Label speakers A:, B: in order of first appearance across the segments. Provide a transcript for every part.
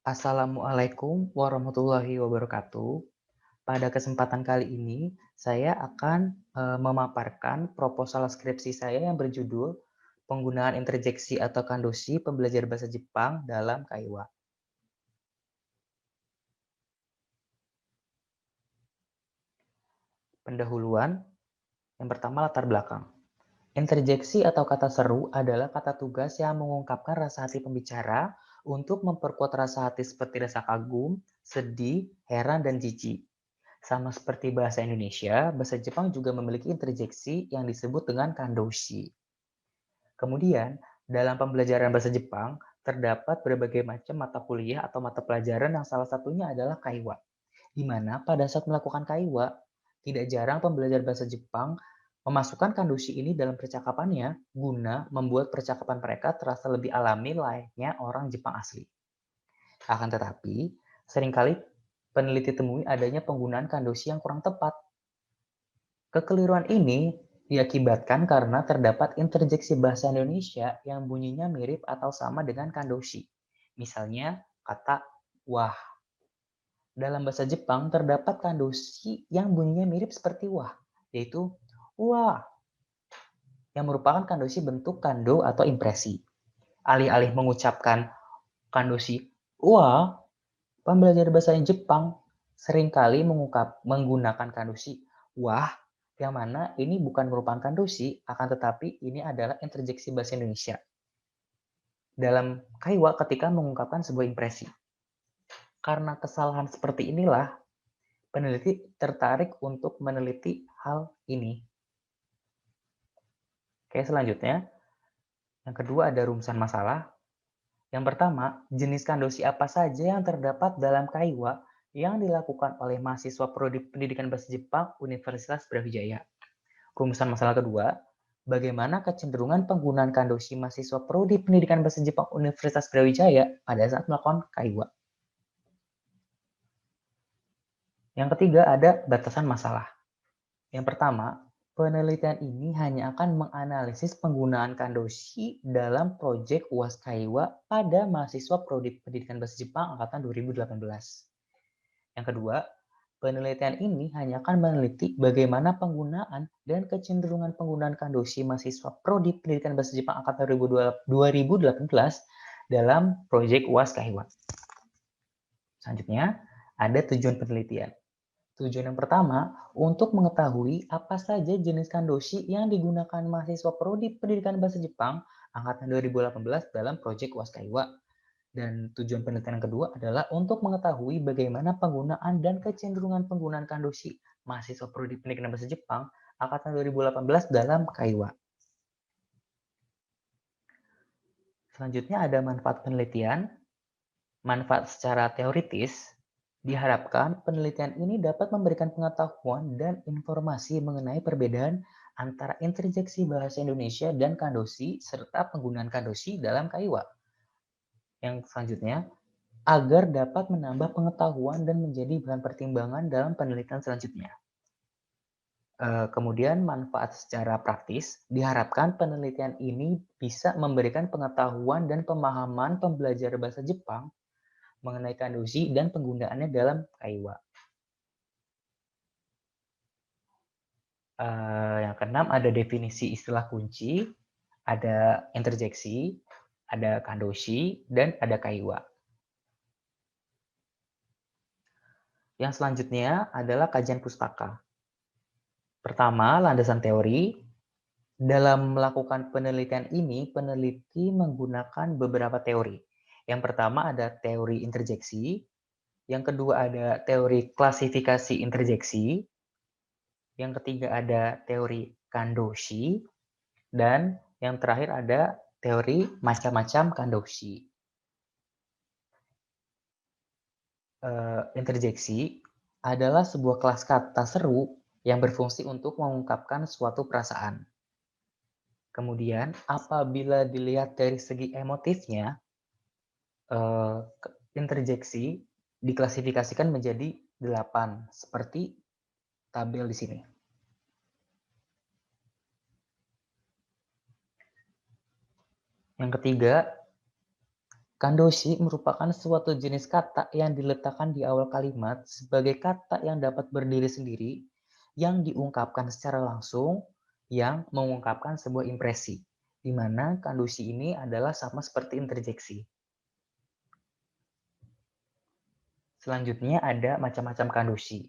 A: Assalamualaikum warahmatullahi wabarakatuh. Pada kesempatan kali ini, saya akan memaparkan proposal skripsi saya yang berjudul Penggunaan Interjeksi atau Kandoshi Pembelajar Bahasa Jepang dalam Kaiwa. Pendahuluan, yang pertama latar belakang. Interjeksi atau kata seru adalah kata tugas yang mengungkapkan rasa hati pembicara untuk memperkuat rasa hati seperti rasa kagum, sedih, heran, dan jijik. Sama seperti bahasa Indonesia, bahasa Jepang juga memiliki interjeksi yang disebut dengan kandoshi. Kemudian, dalam pembelajaran bahasa Jepang, terdapat berbagai macam mata kuliah atau mata pelajaran yang salah satunya adalah kaiwa. Di mana pada saat melakukan kaiwa, tidak jarang pembelajar bahasa Jepang memasukkan kandoshi ini dalam percakapannya guna membuat percakapan mereka terasa lebih alami layaknya orang Jepang asli. Akan tetapi, seringkali peneliti temui adanya penggunaan kandoshi yang kurang tepat. Kekeliruan ini diakibatkan karena terdapat interjeksi bahasa Indonesia yang bunyinya mirip atau sama dengan kandoshi. Misalnya, kata wah. Dalam bahasa Jepang terdapat kandoshi yang bunyinya mirip seperti wah, yaitu wah, yang merupakan kandoshi bentuk kando atau impresi. Alih-alih mengucapkan kandoshi wah, pembelajar bahasa Jepang seringkali menggunakan kandoshi wah, yang mana ini bukan merupakan kandoshi, akan tetapi ini adalah interjeksi bahasa Indonesia dalam kaiwa ketika mengungkapkan sebuah impresi. Karena kesalahan seperti inilah, peneliti tertarik untuk meneliti hal ini. Oke, selanjutnya, yang kedua ada rumusan masalah. Yang pertama, jenis kandoshi apa saja yang terdapat dalam kaiwa yang dilakukan oleh mahasiswa Prodi Pendidikan Bahasa Jepang Universitas Brawijaya. Rumusan masalah kedua, bagaimana kecenderungan penggunaan kandoshi mahasiswa Prodi Pendidikan Bahasa Jepang Universitas Brawijaya pada saat melakukan kaiwa. Yang ketiga ada batasan masalah. Yang pertama, penelitian ini hanya akan menganalisis penggunaan kandoshi dalam proyek UAS Kaiwa pada mahasiswa Prodi Pendidikan Bahasa Jepang angkatan 2018. Yang kedua, penelitian ini hanya akan meneliti bagaimana penggunaan dan kecenderungan penggunaan kandoshi mahasiswa Prodi Pendidikan Bahasa Jepang angkatan 2018 dalam proyek UAS Kaiwa. Selanjutnya, ada tujuan penelitian. Tujuan yang pertama, untuk mengetahui apa saja jenis kandoshi yang digunakan mahasiswa Prodi Pendidikan Bahasa Jepang angkatan 2018 dalam proyek UAS Kaiwa. Dan tujuan penelitian yang kedua adalah untuk mengetahui bagaimana penggunaan dan kecenderungan penggunaan kandoshi mahasiswa Prodi Pendidikan Bahasa Jepang angkatan 2018 dalam Kaiwa. Selanjutnya ada manfaat penelitian. Manfaat secara teoritis, diharapkan penelitian ini dapat memberikan pengetahuan dan informasi mengenai perbedaan antara interjeksi bahasa Indonesia dan kandoshi serta penggunaan kandoshi dalam kaiwa. Yang selanjutnya, agar dapat menambah pengetahuan dan menjadi bahan pertimbangan dalam penelitian selanjutnya. Kemudian manfaat secara praktis, diharapkan penelitian ini bisa memberikan pengetahuan dan pemahaman pembelajar bahasa Jepang mengenai kandoshi dan penggunaannya dalam kaiwa. Yang keenam ada definisi istilah kunci, ada interjeksi, ada kandoshi, dan ada kaiwa. Yang selanjutnya adalah kajian pustaka. Pertama, landasan teori. Dalam melakukan penelitian ini, peneliti menggunakan beberapa teori. Yang pertama ada teori interjeksi, yang kedua ada teori klasifikasi interjeksi, yang ketiga ada teori kandoshi, dan yang terakhir ada teori macam-macam kandoshi. Interjeksi adalah sebuah kelas kata seru yang berfungsi untuk mengungkapkan suatu perasaan. Kemudian, apabila dilihat dari segi emotifnya, interjeksi diklasifikasikan menjadi 8, seperti tabel di sini. Yang ketiga, Kandoshi merupakan suatu jenis kata yang diletakkan di awal kalimat sebagai kata yang dapat berdiri sendiri, yang diungkapkan secara langsung, yang mengungkapkan sebuah impresi, di mana kandoshi ini adalah sama seperti interjeksi. Selanjutnya ada macam-macam kandoshi.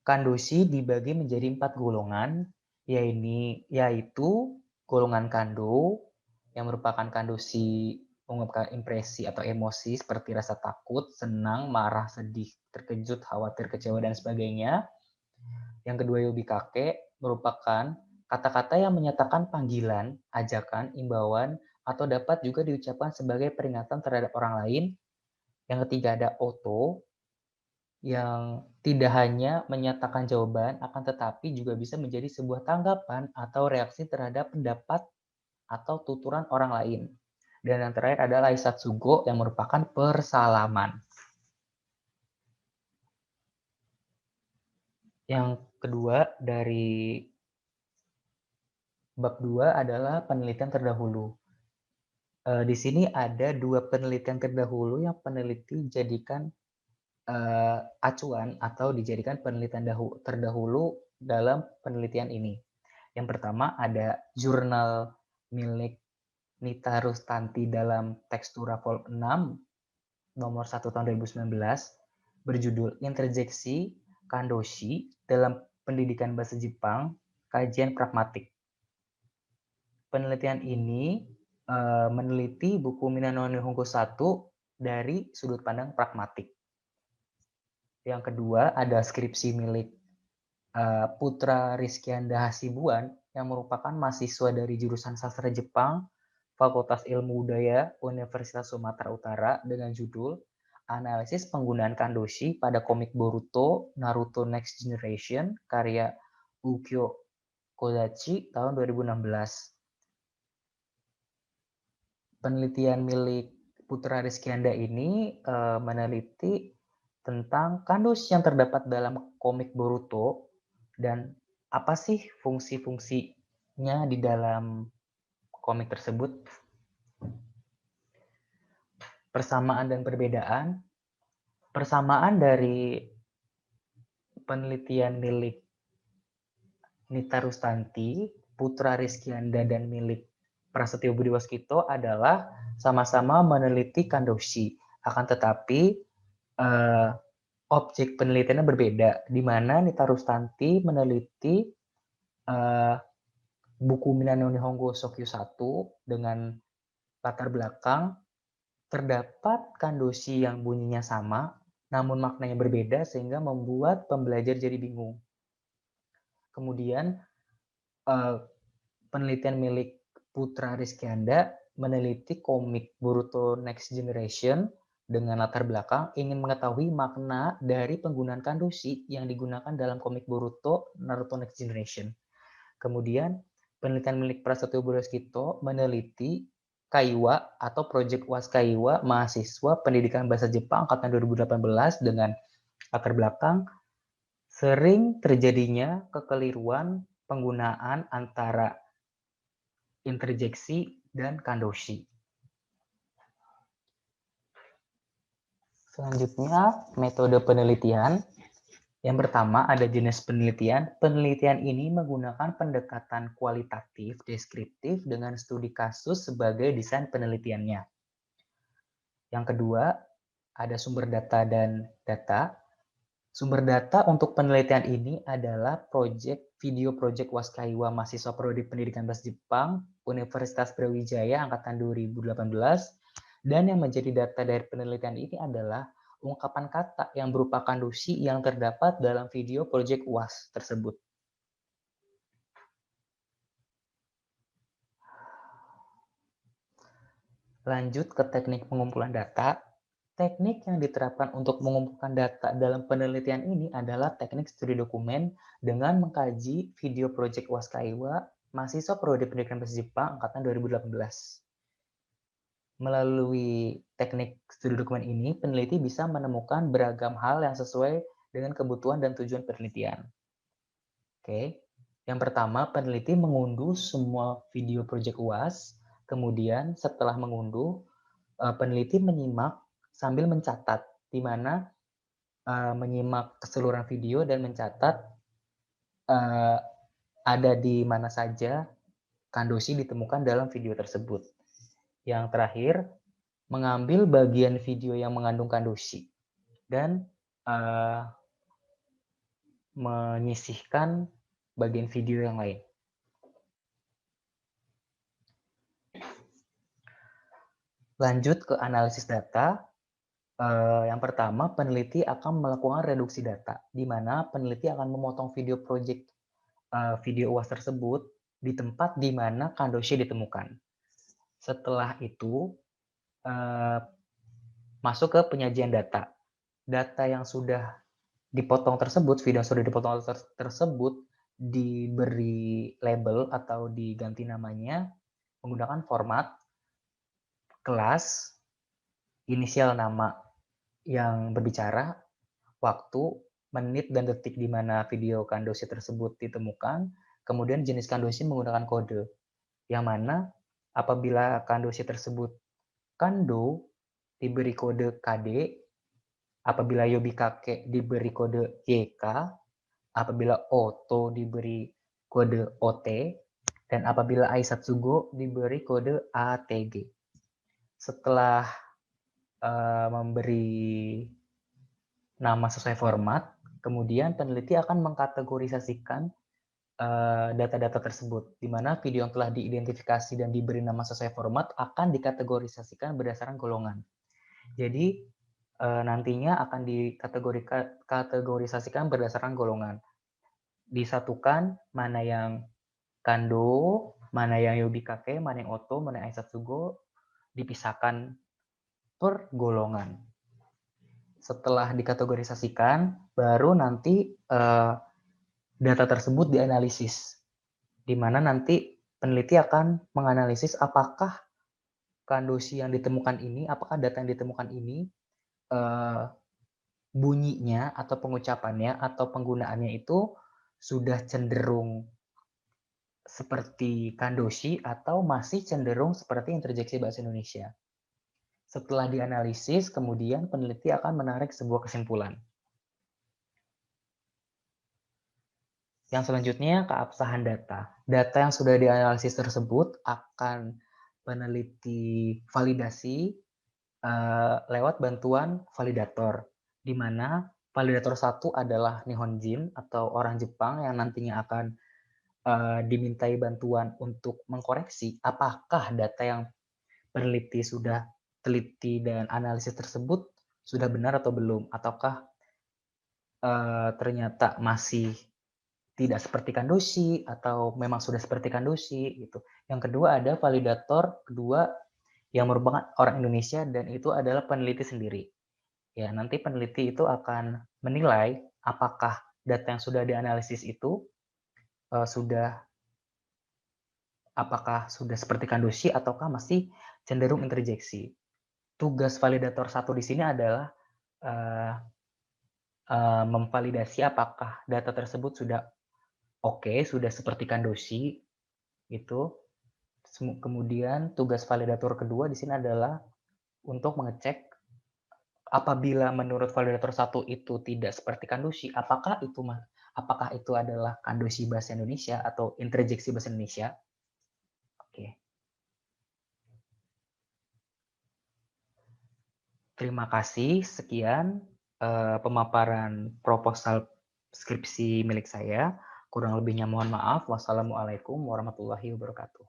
A: Kandoshi dibagi menjadi 4 golongan, yaitu golongan kando, yang merupakan kandoshi mengungkapkan impresi atau emosi seperti rasa takut, senang, marah, sedih, terkejut, khawatir, kecewa, dan sebagainya. Yang kedua yobikake merupakan kata-kata yang menyatakan panggilan, ajakan, imbauan, atau dapat juga diucapkan sebagai peringatan terhadap orang lain. Yang ketiga ada oto, yang tidak hanya menyatakan jawaban, akan tetapi juga bisa menjadi sebuah tanggapan atau reaksi terhadap pendapat atau tuturan orang lain. Dan yang terakhir adalah Isatsugo yang merupakan persalaman. Yang kedua dari bab 2 adalah penelitian terdahulu. Di sini ada 2 penelitian terdahulu yang peneliti jadikan acuan atau dijadikan penelitian terdahulu dalam penelitian ini. Yang pertama ada jurnal milik Nita Rustanti dalam Tekstura Vol 6 nomor 1 tahun 2019 berjudul Interjeksi Kandoshi dalam Pendidikan Bahasa Jepang, Kajian Pragmatik. Penelitian ini meneliti buku Minano Nihongo 1 dari sudut pandang pragmatik. Yang kedua ada skripsi milik Putra Rizkyanda Hasibuan yang merupakan mahasiswa dari jurusan sastra Jepang, Fakultas Ilmu Budaya, Universitas Sumatera Utara dengan judul Analisis Penggunaan Kandoshi pada Komik Boruto Naruto Next Generation karya Ukyo Kodachi tahun 2016. Penelitian milik Putra Rizkyanda ini meneliti tentang kandoshi yang terdapat dalam komik Boruto dan apa sih fungsi-fungsinya di dalam komik tersebut. Persamaan dan perbedaan. Persamaan dari penelitian milik Nita Rustanti, Putra Rizkyanda, dan milik Prasetyo Budi Waskito adalah sama-sama meneliti kandoshi. Akan tetapi objek penelitiannya berbeda, di mana Nita Rustanti meneliti buku Minano Nihongo Sokyu 1 dengan latar belakang terdapat kandoshi yang bunyinya sama, namun maknanya berbeda sehingga membuat pembelajar jadi bingung. Kemudian penelitian milik Putra Rizkyanda meneliti komik Boruto Next Generation dengan latar belakang ingin mengetahui makna dari penggunaan kandoshi yang digunakan dalam komik Boruto Naruto Next Generation. Kemudian penelitian milik Prasetyo Budi Waskito meneliti Kaiwa atau Project UAS Kaiwa mahasiswa pendidikan bahasa Jepang angkatan 2018 dengan latar belakang sering terjadinya kekeliruan penggunaan antara interjeksi dan kandoshi. Selanjutnya, metode penelitian. Yang pertama ada jenis penelitian. Penelitian ini menggunakan pendekatan kualitatif, deskriptif dengan studi kasus sebagai desain penelitiannya. Yang kedua, ada sumber data dan data. Sumber data untuk penelitian ini adalah video project Waskaiwa mahasiswa Prodi Pendidikan Bahasa Jepang Universitas Brawijaya angkatan 2018 dan yang menjadi data dari penelitian ini adalah ungkapan kata yang berupa kandoshi yang terdapat dalam video project UAS tersebut. Lanjut ke teknik pengumpulan data. Teknik yang diterapkan untuk mengumpulkan data dalam penelitian ini adalah teknik studi dokumen dengan mengkaji video project Waskaiwa mahasiswa Prodi Pendidikan Bahasa Jepang angkatan 2018. Melalui teknik studi dokumen ini, peneliti bisa menemukan beragam hal yang sesuai dengan kebutuhan dan tujuan penelitian. Oke. Yang pertama, peneliti mengunduh semua video project UAS, Kemudian setelah mengunduh, peneliti menyimak sambil mencatat, di mana menyimak keseluruhan video dan mencatat uh, ada di mana saja kandoshi ditemukan dalam video tersebut. Yang terakhir, mengambil bagian video yang mengandung kandoshi dan menyisihkan bagian video yang lain. Lanjut ke analisis data. Yang pertama, peneliti akan melakukan reduksi data, di mana peneliti akan memotong video project video UAS tersebut di tempat di mana kandoshi ditemukan. Setelah itu, masuk ke penyajian data. Data yang sudah dipotong tersebut, video yang sudah dipotong tersebut diberi label atau diganti namanya menggunakan format kelas, inisial nama yang berbicara, waktu, menit, dan detik di mana video kandoshi tersebut ditemukan, kemudian jenis kandoshi menggunakan kode, yang mana apabila kandoshi tersebut kando diberi kode KD, apabila Yobikake diberi kode YK, apabila Oto diberi kode OT, dan apabila Aisatsugo diberi kode ATG. Setelah memberi nama sesuai format, kemudian peneliti akan mengkategorisasikan data-data tersebut, di mana video yang telah diidentifikasi dan diberi nama sesuai format akan dikategorisasikan berdasarkan golongan. Jadi nantinya akan dikategorisasikan berdasarkan golongan. Disatukan mana yang kando, mana yang Yobikake, mana yang Oto, mana yang Aisatsugo, dipisahkan per golongan. Setelah dikategorisasikan, baru nanti data tersebut dianalisis, di mana nanti peneliti akan menganalisis apakah kandoshi yang ditemukan ini, apakah data yang ditemukan ini bunyinya atau pengucapannya atau penggunaannya itu sudah cenderung seperti kandoshi atau masih cenderung seperti interjeksi bahasa Indonesia. Setelah dianalisis, kemudian peneliti akan menarik sebuah kesimpulan. Yang selanjutnya, keabsahan data. Data yang sudah dianalisis tersebut akan peneliti validasi lewat bantuan validator, di mana validator satu adalah Nihonjin atau orang Jepang yang nantinya akan dimintai bantuan untuk mengkoreksi apakah data yang peneliti sudah teliti dan analisis tersebut sudah benar atau belum, ataukah ternyata masih tidak seperti kandoshi atau memang sudah seperti kandoshi gitu. Yang kedua ada validator kedua yang merupakan orang Indonesia dan itu adalah peneliti sendiri. Ya, nanti peneliti itu akan menilai apakah data yang sudah dianalisis itu apakah sudah seperti kandoshi ataukah masih cenderung interjeksi. Tugas validator satu di sini adalah memvalidasi apakah data tersebut sudah oke, sudah seperti kandoshi itu. Kemudian tugas validator kedua di sini adalah untuk mengecek apabila menurut validator satu itu tidak seperti kandoshi, apakah itu adalah kandoshi bahasa Indonesia atau interjeksi bahasa Indonesia? Oke. Terima kasih. Sekian pemaparan proposal skripsi milik saya. Kurang lebihnya mohon maaf. Wassalamualaikum warahmatullahi wabarakatuh.